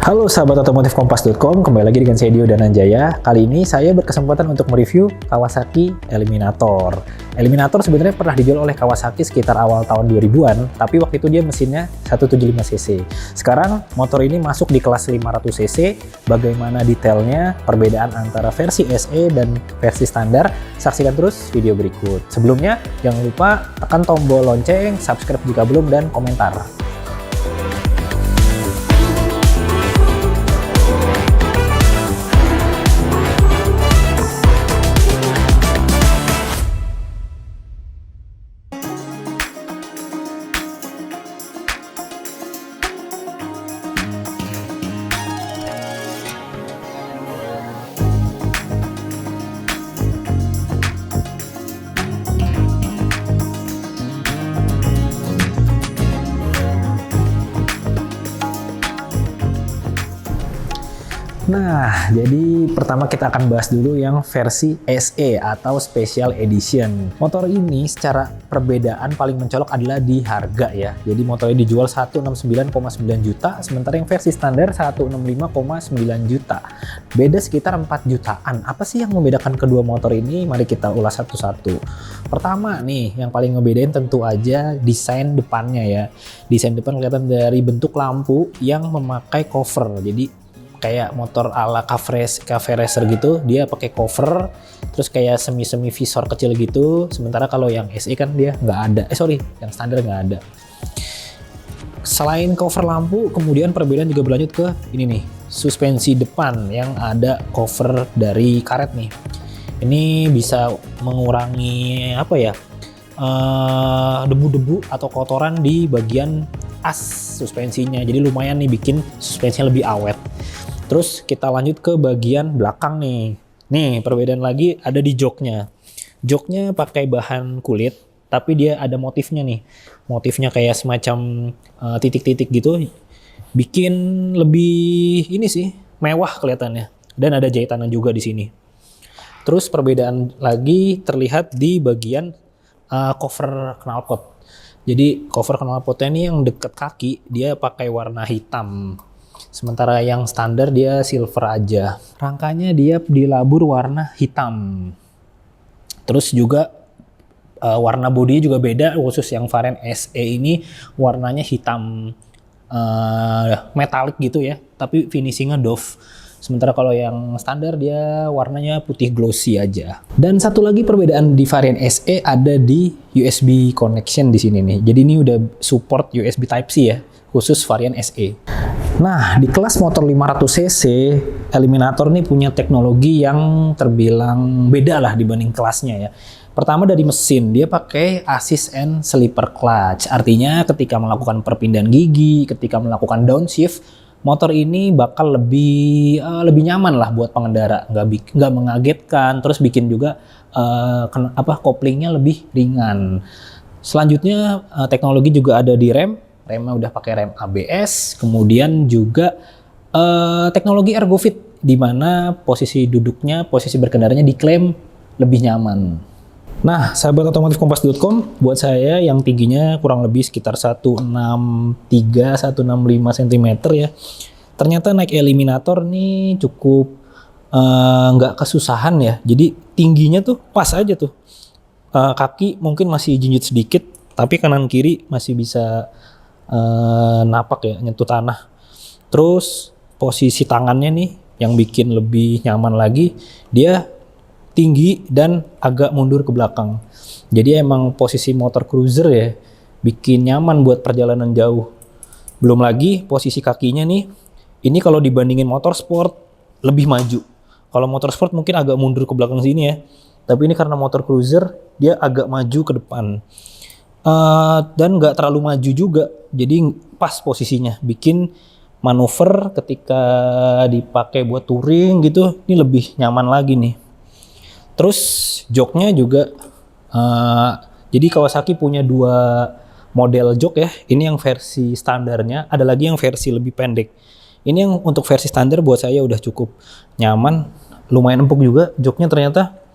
Halo sahabat otomotif kompas.com, kembali lagi dengan saya Dio Dananjaya. Kali ini saya berkesempatan untuk mereview Kawasaki Eliminator. Eliminator sebenarnya pernah dijual oleh Kawasaki sekitar awal tahun 2000-an, tapi waktu itu dia mesinnya 175cc. Sekarang motor ini masuk di kelas 500cc. Bagaimana detailnya, perbedaan antara versi SE dan versi standar, saksikan terus video berikut. Sebelumnya, jangan lupa tekan tombol lonceng, subscribe jika belum, dan komentar. Nah, jadi pertama kita akan bahas dulu yang versi SE atau Special Edition. Motor ini secara perbedaan paling mencolok adalah di harga ya. Jadi motornya dijual 169,9 juta, sementara yang versi standar 165,9 juta. Beda sekitar 4 jutaan. Apa sih yang membedakan kedua motor ini? Mari kita ulas satu-satu. Pertama nih, yang paling ngebedain tentu aja desain depannya ya. Desain depan kelihatan dari bentuk lampu yang memakai cover. Jadi kayak motor ala cafe racer gitu, dia pakai cover, terus kayak semi visor kecil gitu. Sementara kalau yang SE kan dia nggak ada, yang standar nggak ada. Selain cover lampu, kemudian perbedaan juga berlanjut ke ini nih, suspensi depan yang ada cover dari karet nih. Ini bisa mengurangi debu-debu atau kotoran di bagian as suspensinya. Jadi lumayan nih bikin suspensinya lebih awet. Terus kita lanjut ke bagian belakang nih. Nih, perbedaan lagi ada di joknya. Joknya pakai bahan kulit, tapi dia ada motifnya nih. Motifnya kayak semacam titik-titik gitu. Bikin lebih ini sih, mewah kelihatannya. Dan ada jahitannya juga di sini. Terus perbedaan lagi terlihat di bagian cover knalpot. Jadi cover knalpotnya ini yang dekat kaki, dia pakai warna hitam. Sementara yang standar dia silver aja. Rangkanya dia dilabur warna hitam. Terus juga warna bodi juga beda, khusus yang varian SE ini warnanya hitam metalik gitu ya, tapi finishingnya doff. Sementara kalau yang standar dia warnanya putih glossy aja. Dan satu lagi perbedaan di varian SE ada di USB connection di sini nih. Jadi ini udah support USB Type-C ya, khusus varian SE. Nah, di kelas motor 500cc, Eliminator nih punya teknologi yang terbilang beda lah dibanding kelasnya ya. Pertama dari mesin, dia pakai assist and sleeper clutch. Artinya ketika melakukan perpindahan gigi, ketika melakukan downshift, motor ini bakal lebih nyaman lah buat pengendara, nggak mengagetkan, terus bikin juga koplingnya lebih ringan. Selanjutnya teknologi juga ada di remnya udah pakai rem ABS, kemudian juga teknologi Ergofit di mana posisi duduknya, posisi berkendaranya diklaim lebih nyaman. Nah, sahabat otomotif kompas.com, buat saya yang tingginya kurang lebih sekitar 163-165 cm ya, ternyata naik Eliminator nih cukup nggak kesusahan ya. Jadi tingginya tuh pas aja tuh, kaki mungkin masih jinjit sedikit, tapi kanan kiri masih bisa napak ya, nyentuh tanah. Terus posisi tangannya nih yang bikin lebih nyaman lagi, dia tinggi dan agak mundur ke belakang. Jadi emang posisi motor cruiser ya, bikin nyaman buat perjalanan jauh. Belum lagi posisi kakinya nih, ini kalau dibandingin motor sport lebih maju. Kalau motor sport mungkin agak mundur ke belakang sini ya, tapi ini karena motor cruiser dia agak maju ke depan. Dan nggak terlalu maju juga, jadi pas posisinya, bikin manuver ketika dipakai buat touring gitu, ini lebih nyaman lagi nih. Terus joknya juga, jadi Kawasaki punya dua model jok ya, ini yang versi standarnya, ada lagi yang versi lebih pendek. Ini yang untuk versi standar buat saya udah cukup nyaman, lumayan empuk juga joknya ternyata.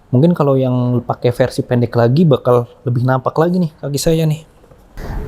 Mungkin kalau yang pakai versi pendek lagi bakal lebih nampak lagi nih kaki saya nih.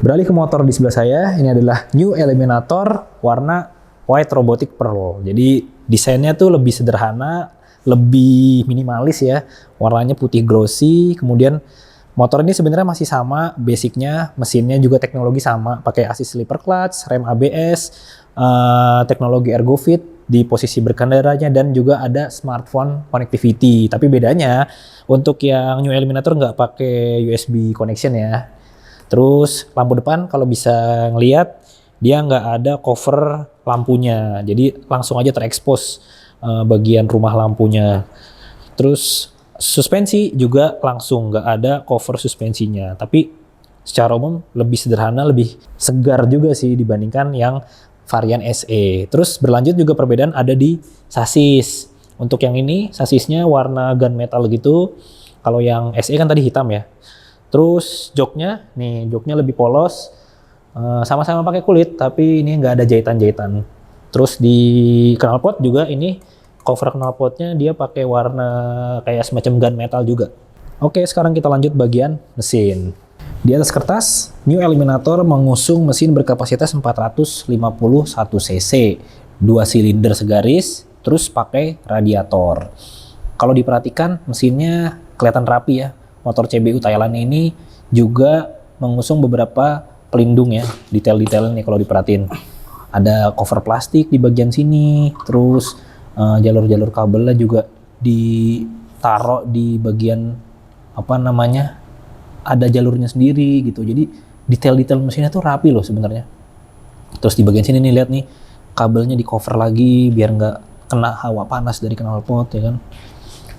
Beralih ke motor di sebelah saya, ini adalah New Eliminator warna White Robotic Pearl. Jadi desainnya tuh lebih sederhana, lebih minimalis ya. Warnanya putih glossy. Kemudian motor ini sebenarnya masih sama basicnya, mesinnya juga teknologi sama, pakai assist slipper clutch, rem ABS, teknologi ErgoFit di posisi berkendaranya, dan juga ada smartphone connectivity. Tapi bedanya untuk yang New Eliminator nggak pakai USB connection ya. Terus lampu depan kalau bisa ngelihat dia nggak ada cover lampunya, jadi langsung aja terekspos bagian rumah lampunya. Terus suspensi juga langsung nggak ada cover suspensinya, tapi secara umum lebih sederhana, lebih segar juga sih dibandingkan yang varian SE. Terus berlanjut juga perbedaan ada di sasis. Untuk yang ini sasisnya warna gunmetal gitu, kalau yang SE kan tadi hitam ya. Terus joknya lebih polos, sama-sama pakai kulit tapi ini nggak ada jahitan-jahitan. Terus di knalpot juga ini cover knalpotnya dia pakai warna kayak semacam gunmetal juga. Oke, sekarang kita lanjut bagian mesin. Di atas kertas, New Eliminator mengusung mesin berkapasitas 451 cc, 2 silinder segaris, terus pakai radiator. Kalau diperhatikan mesinnya kelihatan rapi ya. Motor CBU Thailand ini juga mengusung beberapa pelindung ya, detail-detailnya nih kalau diperhatiin. Ada cover plastik di bagian sini, terus jalur-jalur kabelnya juga ditaruh di bagian ada jalurnya sendiri gitu. Jadi detail-detail mesinnya tuh rapi loh sebenarnya. Terus di bagian sini nih lihat nih, kabelnya di cover lagi biar nggak kena hawa panas dari knalpot ya kan.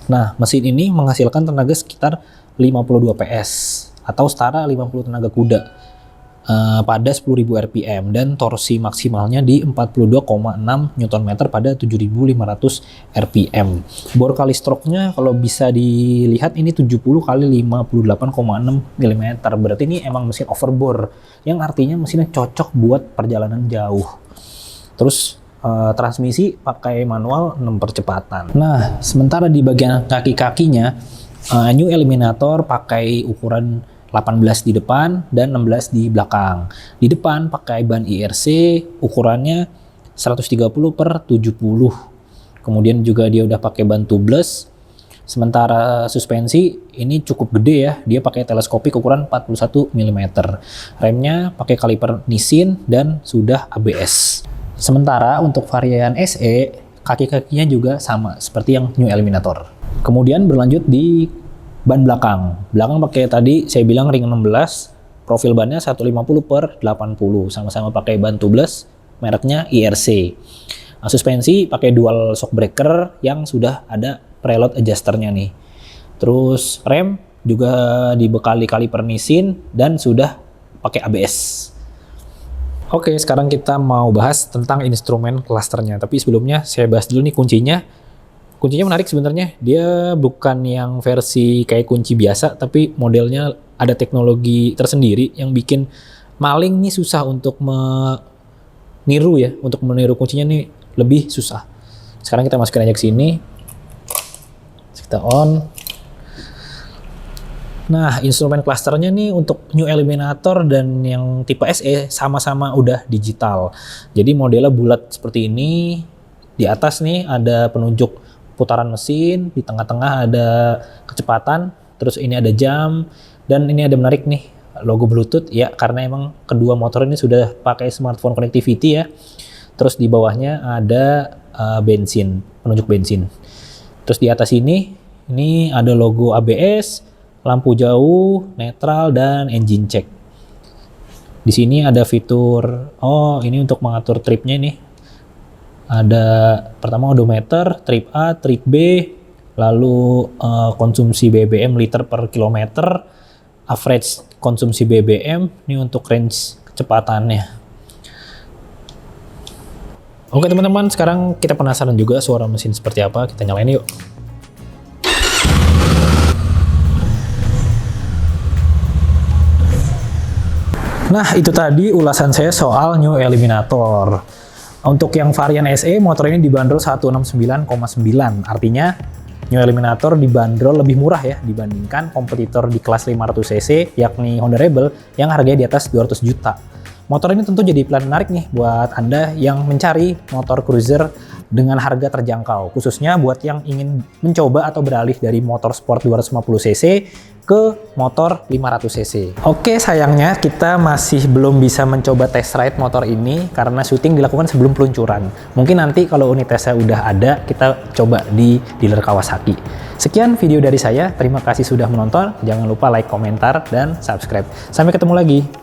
Nah, mesin ini menghasilkan tenaga sekitar 52 PS atau setara 50 tenaga kuda pada 10.000 rpm, dan torsi maksimalnya di 42,6 Nm pada 7.500 rpm. Bor kali stroke-nya kalau bisa dilihat ini 70 kali 58,6 mm. Berarti ini emang mesin overbore, yang artinya mesinnya cocok buat perjalanan jauh. Terus transmisi pakai manual 6 percepatan. Nah, sementara di bagian kaki-kakinya New Eliminator pakai ukuran 18 di depan dan 16 di belakang. Di depan pakai ban IRC ukurannya 130 per 70. Kemudian juga dia udah pakai ban tubeless. Sementara suspensi ini cukup gede ya, dia pakai teleskopik ukuran 41 mm. Remnya pakai kaliper Nissin dan sudah ABS. Sementara untuk varian SE, kaki-kakinya juga sama seperti yang New Eliminator. Kemudian berlanjut di ban belakang. Belakang pakai tadi saya bilang ring 16, profil bannya 150 per 80, sama-sama pakai ban tubeless, mereknya IRC. Suspensi pakai dual shock breaker yang sudah ada preload adjusternya nih. Terus rem juga dibekali kaliper Nissin dan sudah pakai ABS. Oke, sekarang kita mau bahas tentang instrumen klasternya. Tapi sebelumnya saya bahas dulu nih kuncinya. Kuncinya menarik sebenarnya. Dia bukan yang versi kayak kunci biasa, tapi modelnya ada teknologi tersendiri yang bikin maling nih susah untuk meniru ya. Untuk meniru kuncinya nih lebih susah. Sekarang kita masukin aja ke sini. Kita on. Nah, instrumen klasternya nih untuk New Eliminator dan yang tipe SE sama-sama udah digital. Jadi modelnya bulat seperti ini. Di atas nih ada penunjuk putaran mesin, di tengah-tengah ada kecepatan, terus ini ada jam, dan ini ada menarik nih logo Bluetooth ya, karena emang kedua motor ini sudah pakai smartphone connectivity ya. Terus di bawahnya ada bensin, penunjuk bensin. Terus di atas ini ada logo ABS, lampu jauh, netral, dan engine check. Di sini ada fitur, ini untuk mengatur tripnya nih. Ada pertama odometer, trip A, trip B, lalu konsumsi BBM liter per kilometer, average konsumsi BBM, ini untuk range kecepatannya. Oke teman-teman, sekarang kita penasaran juga suara mesin seperti apa, kita nyalain yuk. Nah, itu tadi ulasan saya soal New Eliminator. Untuk yang varian SE, motor ini dibanderol 169,9. Artinya, New Eliminator dibanderol lebih murah ya dibandingkan kompetitor di kelas 500cc, yakni Honda Rebel, yang harganya di atas 200 juta. Motor ini tentu jadi pilihan menarik nih buat Anda yang mencari motor cruiser dengan harga terjangkau, khususnya buat yang ingin mencoba atau beralih dari motor sport 250 cc ke motor 500 cc. Oke, sayangnya kita masih belum bisa mencoba test ride motor ini karena syuting dilakukan sebelum peluncuran. Mungkin nanti kalau unit tesnya udah ada, kita coba di dealer Kawasaki. Sekian video dari saya, terima kasih sudah menonton. Jangan lupa like, komentar, dan subscribe. Sampai ketemu lagi.